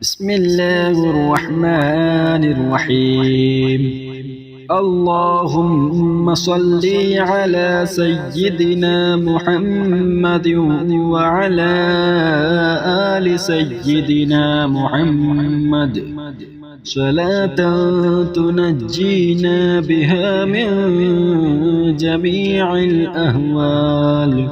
بسم الله الرحمن الرحيم. اللهم صل على سيدنا محمد وعلى آل سيدنا محمد صلاة تنجينا بها من جميع الأهوال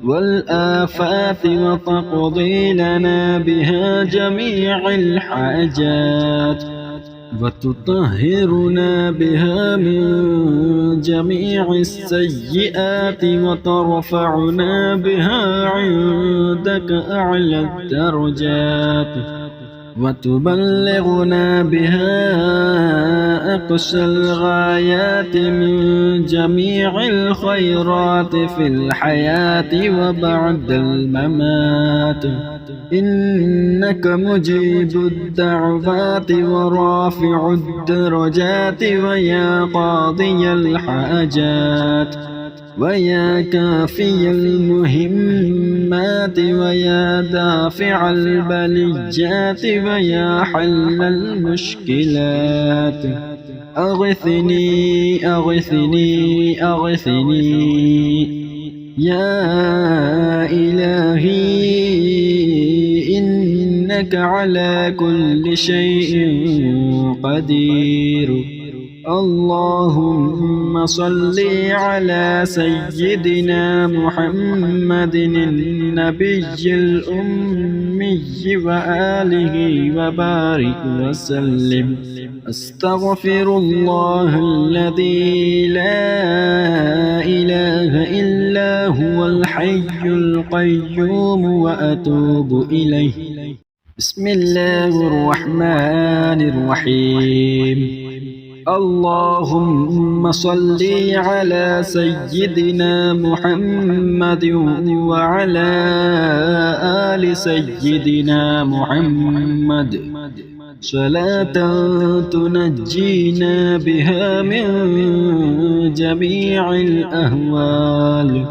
والآفات وتقضي لنا بها جميع الحاجات وتطهرنا بها من جميع السيئات وترفعنا بها عندك أعلى الدرجات وتبلغنا بها أقصى الغايات من جميع الخيرات في الحياة وبعد الممات. إنك مجيب الدعوات ورافع الدرجات ويا قاضي الحاجات ويا كافي المهمات ويا دافع البليات ويا حل المشكلات. أغثني أغثني أغثني يا إلهي إنك على كل شيء قدير. اللهم صل على سيدنا محمد النبي الأمي وآله وبارك وسلم. أستغفر الله الذي لا إله إلا هو الحي القيوم وأتوب إليه. بسم الله الرحمن الرحيم. اللهم صل على سيدنا محمد وعلى آل سيدنا محمد صلاة تنجينا بها من جميع الأهوال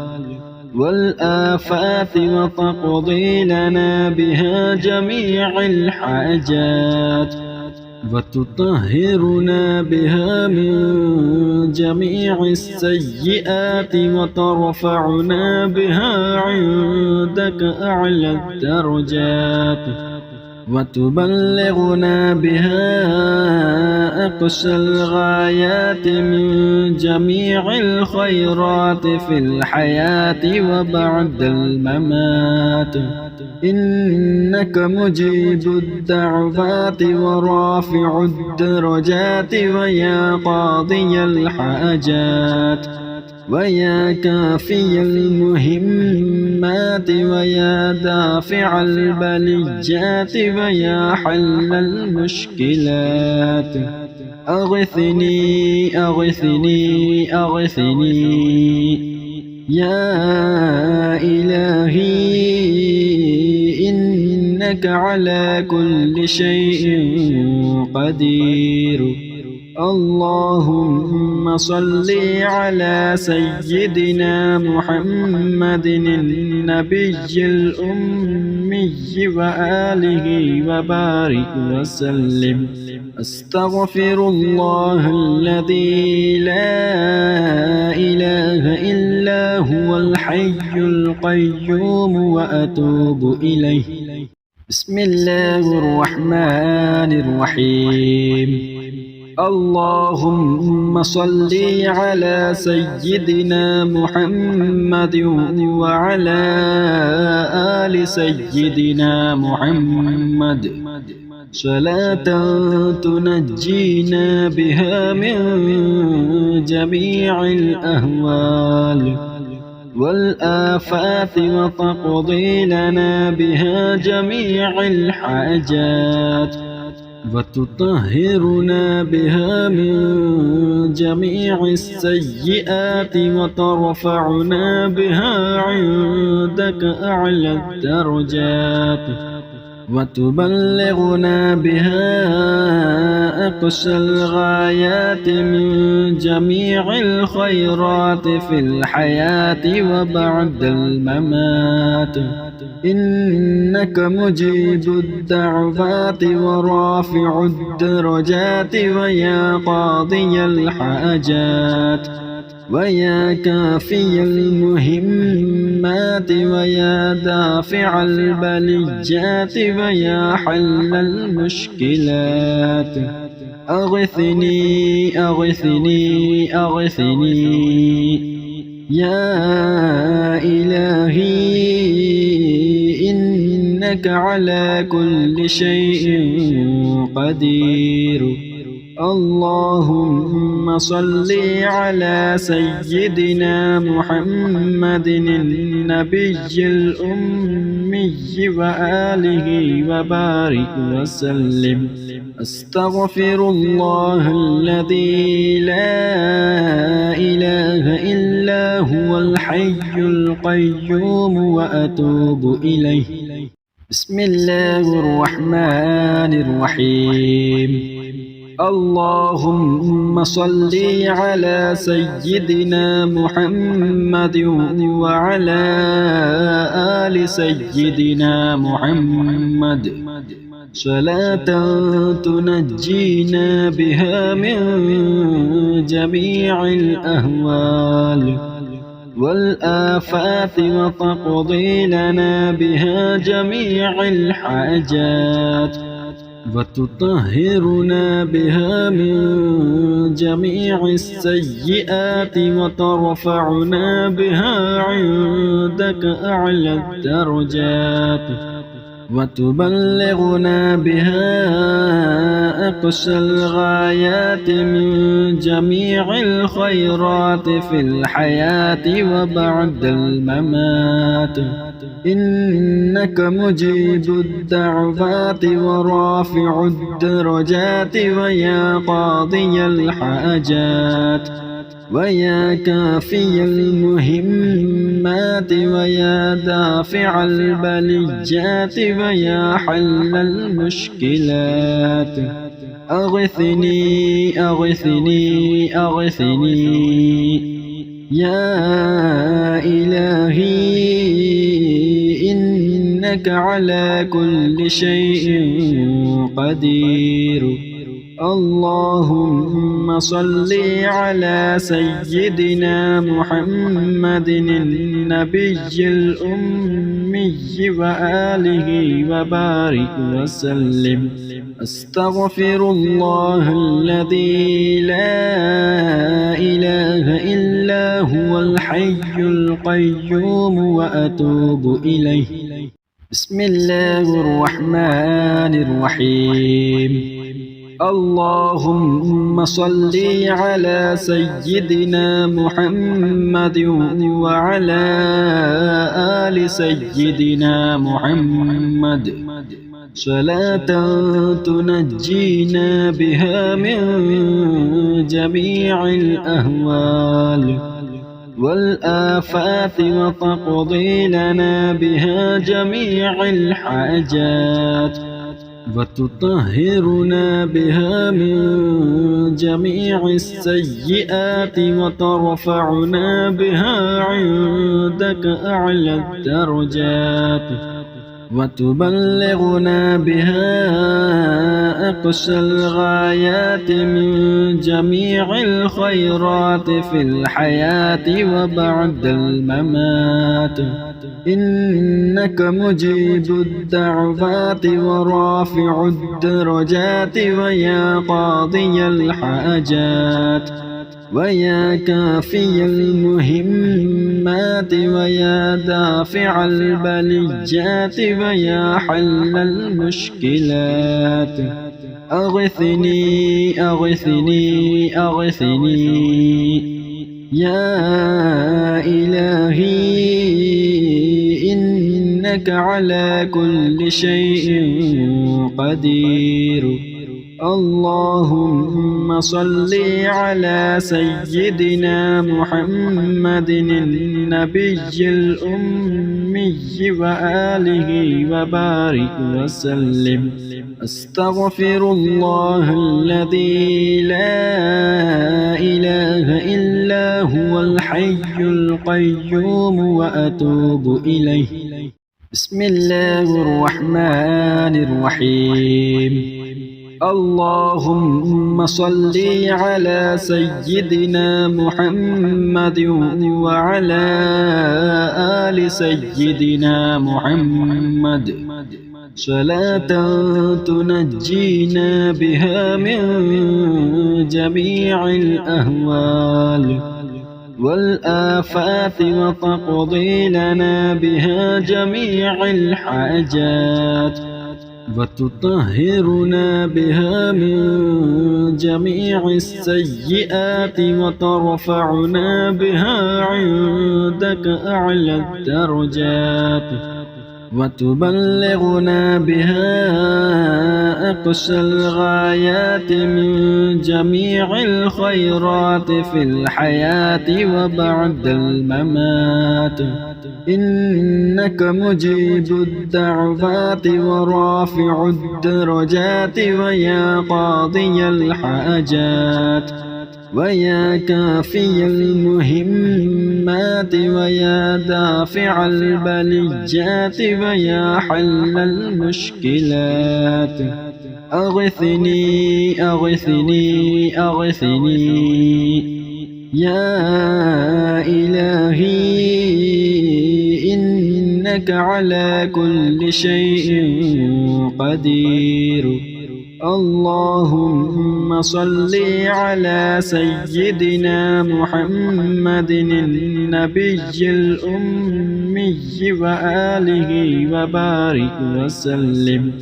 والآفات وتقضي لنا بها جميع الحاجات وتطهرنا بها من جميع السيئات وترفعنا بها عندك أعلى الدرجات وتبلغنا بها أقصى الغايات من جميع الخيرات في الحياة وبعد الممات. إنك مجيب الدعوات ورافع الدرجات ويا قاضي الحاجات ويا كافي المهمات ويا دافع البليات ويا حل المشكلات. أغثني أغثني أغثني يا إلهي إنك على كل شيء قدير. اللهم صل على سيدنا محمد النبي الأمي وآله وبارك وسلم. أستغفر الله الذي لا إله إلا هو الحي القيوم وأتوب إليه. بسم الله الرحمن الرحيم. اللهم صل على سيدنا محمد وعلى آل سيدنا محمد صلاة تنجينا بها من جميع الأهوال والآفات وتقضي لنا بها جميع الحاجات وتطهرنا بها من جميع السيئات وترفعنا بها عندك أعلى الدرجات وتبلغنا بها أقصى الغايات من جميع الخيرات في الحياة وبعد الممات. إنك مجيب الدعوات ورافع الدرجات ويا قاضي الحاجات ويا كافي المهمات ويا دافع البليات ويا حل المشكلات. أغثني أغثني أغثني يا إلهي، إنك على كل شيء قدير. اللهم صل على سيدنا محمد النبي الأمي وآله وبارك وسلم. أستغفر الله الذي لا إله إلا هو الحي القيوم وأتوب إليه. بسم الله الرحمن الرحيم. اللهم صل على سيدنا محمد وعلى آل سيدنا محمد صلاة تنجينا بها من جميع الأهوال والآفات وتقضي لنا بها جميع الحاجات وتطهرنا بها من جميع السيئات وترفعنا بها عندك أعلى الدرجات وتبلغنا بها أقصى الغايات من جميع الخيرات في الحياة وبعد الممات. إنك مجيب الدعوات ورافع الدرجات ويا قاضي الحاجات ويا كافي المهمات ويا دافع البليات ويا حل المشكلات. أغثني أغثني أغثني يا إلهي، إنك على كل شيء قدير. اللهم صل على سيدنا محمد النبي الأمي وآله وبارك وسلم. أستغفر الله الذي لا إله إلا هو الحي القيوم وأتوب إليه. بسم الله الرحمن الرحيم. اللهم صل على سيدنا محمد وعلى آل سيدنا محمد صلاة تنجينا بها من جميع الأهوال والآفات وتقضي لنا بها جميع الحاجات وتطهرنا بها من جميع السيئات وترفعنا بها عندك أعلى الدرجات وتبلغنا بها أقصى الغايات من جميع الخيرات في الحياة وبعد الممات. إنك مجيب الدعوات ورافع الدرجات ويا قاضي الحاجات ويا كافي المهمات ويا دافع البليات ويا حل المشكلات. أغثني أغثني أغثني يا إلهي، إنك على كل شيء قدير. اللهم صل على سيدنا محمد النبي الأمي وآله وبارك وسلم. أستغفر الله الذي لا إله إلا هو الحي القيوم وأتوب إليه. بسم الله الرحمن الرحيم. اللهم صل على سيدنا محمد وعلى آل سيدنا محمد صلاة تنجينا بها من جميع الأهوال والآفات وتقضي لنا بها جميع الحاجات وتطهرنا بها من جميع السيئات وترفعنا بها عندك أعلى الدرجات وتبلغنا بها أقصى الغايات من جميع الخيرات في الحياة وبعد الممات. إنك مجيب الدعوات ورافع الدرجات ويا قاضي الحاجات ويا كافي المهمات ويا دافع البليات ويا حل المشكلات. أغثني أغثني أغثني يا إلهي إنك على كل شيء قدير. اللهم صل على سيدنا محمد النبي الأمي وآله وبارك وسلم.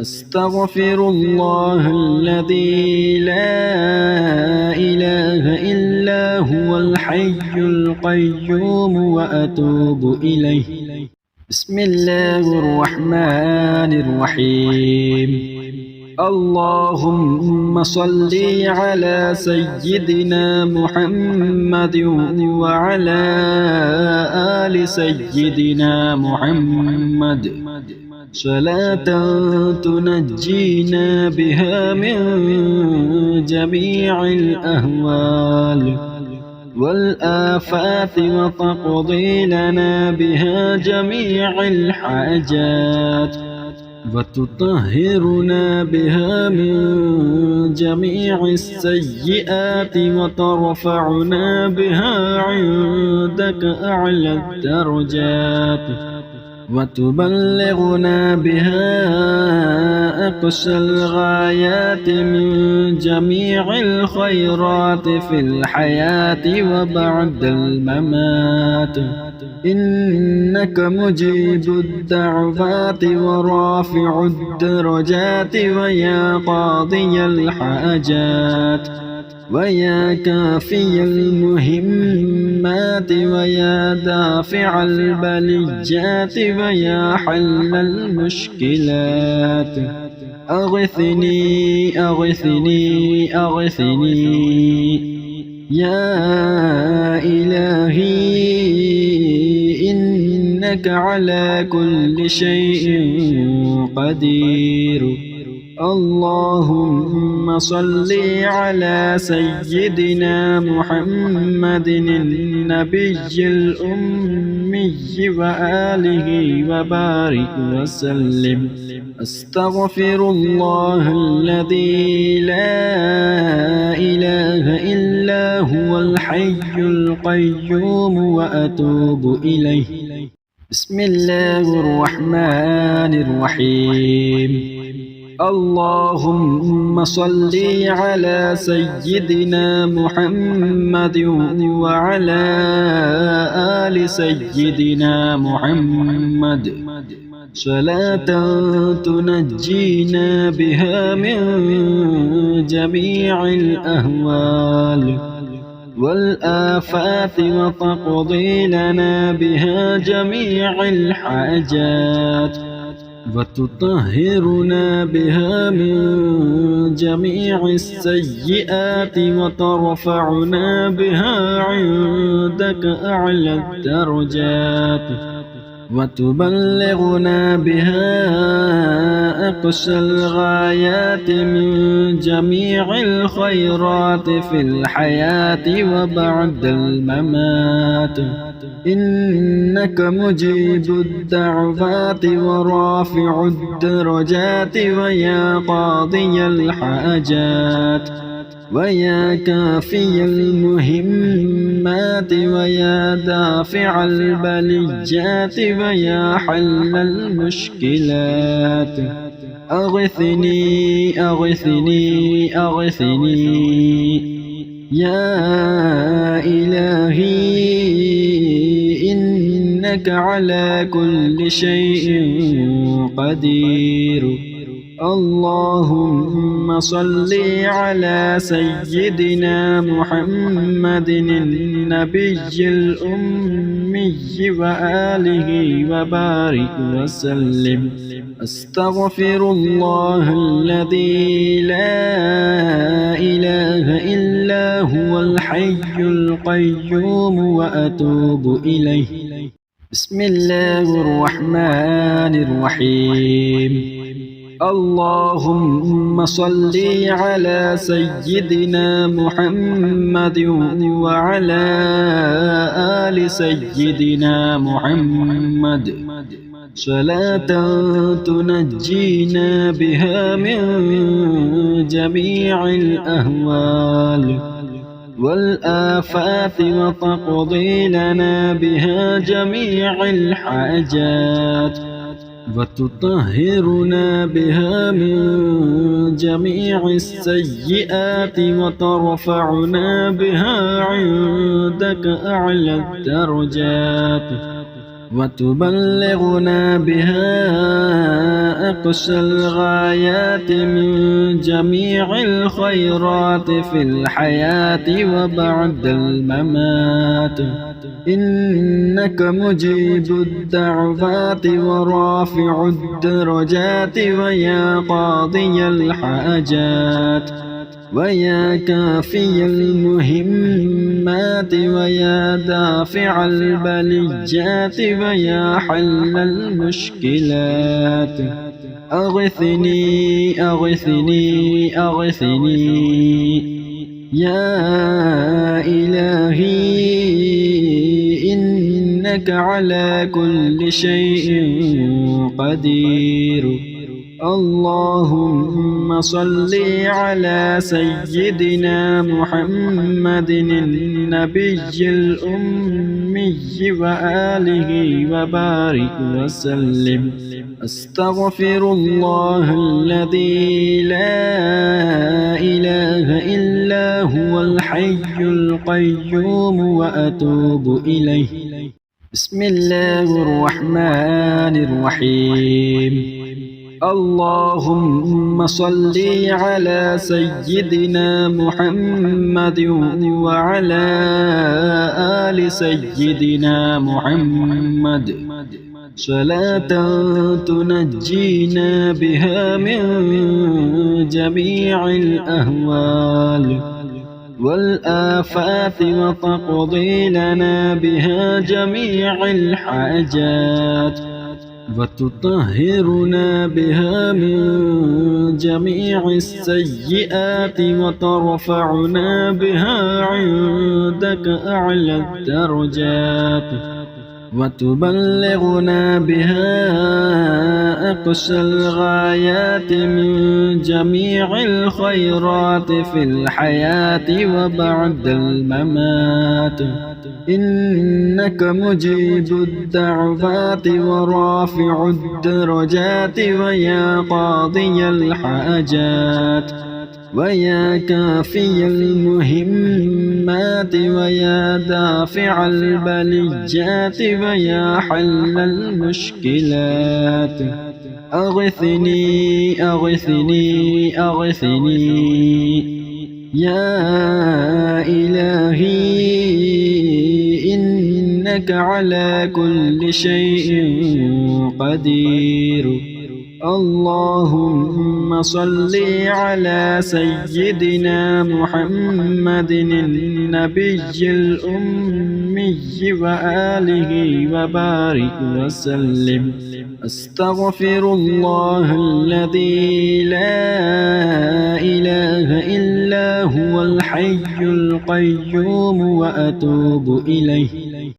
أستغفر الله الذي لا إله إلا هو الحي القيوم وأتوب إليه. بسم الله الرحمن الرحيم. اللهم صل على سيدنا محمد وعلى آل سيدنا محمد صلاة تنجينا بها من جميع الأهوال والآفات وتقضي لنا بها جميع الحاجات وتطهرنا بها من جميع السيئات وترفعنا بها عندك أعلى الدرجات وتبلغنا بها أقصى الغايات من جميع الخيرات في الحياة وبعد الممات. إنك مجيب الدعوات ورافع الدرجات ويا قاضي الحاجات ويا كافي المهمات ويا دافع البليات ويا حل المشكلات. أغثني أغثني أغثني يا إلهي إنك على كل شيء قدير. اللهم صل على سيدنا محمد النبي الأمي وآله وبارك وسلم. أستغفر الله الذي لا إله إلا هو الحي القيوم وأتوب إليه. بسم الله الرحمن الرحيم. اللهم صل على سيدنا محمد وعلى آل سيدنا محمد صلاة تنجينا بها من جميع الأهوال والآفات وتقضي لنا بها جميع الحاجات وتطهرنا بها من جميع السيئات وترفعنا بها عندك أعلى الدرجات وتبلغنا بها أقصى الغايات من جميع الخيرات في الحياة وبعد الممات إنك مجيب الدعوات ورافع الدرجات ويا قاضي الحاجات ويا كافي المهمات ويا دافع البليات ويا حل المشكلات أغثني أغثني أغثني يا إلهي إنك على كل شيء قدير اللهم صل على سيدنا محمد النبي الأمي وآله وبارك وسلم أستغفر الله الذي لا إله إلا هو الحي القيوم وأتوب إليه بسم الله الرحمن الرحيم اللهم صل على سيدنا محمد وعلى آل سيدنا محمد صلاة تنجينا بها من جميع الأهوال والآفات وتقضي لنا بها جميع الحاجات وتطهرنا بها من جميع السيئات وترفعنا بها عندك أعلى الدرجات وتبلغنا بها أقصى الغايات من جميع الخيرات في الحياة وبعد الممات إنك مجيب الدعوات ورافع الدرجات ويا قاضي الحاجات ويا كافي المهمات ويا دافع البليات ويا حل المشكلات أغثني أغثني أغثني يا إلهي إنك على كل شيء قدير اللهم صل على سيدنا محمد النبي الأمي وآله وبارك وسلم أستغفر الله الذي لا إله إلا هو الحي القيوم وأتوب إليه بسم الله الرحمن الرحيم اللهم صل على سيدنا محمد وعلى آل سيدنا محمد صلاة تنجينا بها من جميع الأهوال والآفات وتقضي لنا بها جميع الحاجات وتطهرنا بها من جميع السيئات وترفعنا بها عندك أعلى الدرجات وتبلغنا بها أقصى الغايات من جميع الخيرات في الحياة وبعد الممات إنك مجيب الدعوات ورافع الدرجات ويا قاضي الحاجات ويا كافي المهمات ويا دافع البليات ويا حل المشكلات أغثني أغثني أغثني يا إلهي إنك على كل شيء قدير اللهم صل على سيدنا محمد النبي الأمي وآله وبارك وسلم. أستغفر الله الذي لا إله إلا هو الحي القيوم وأتوب إليه.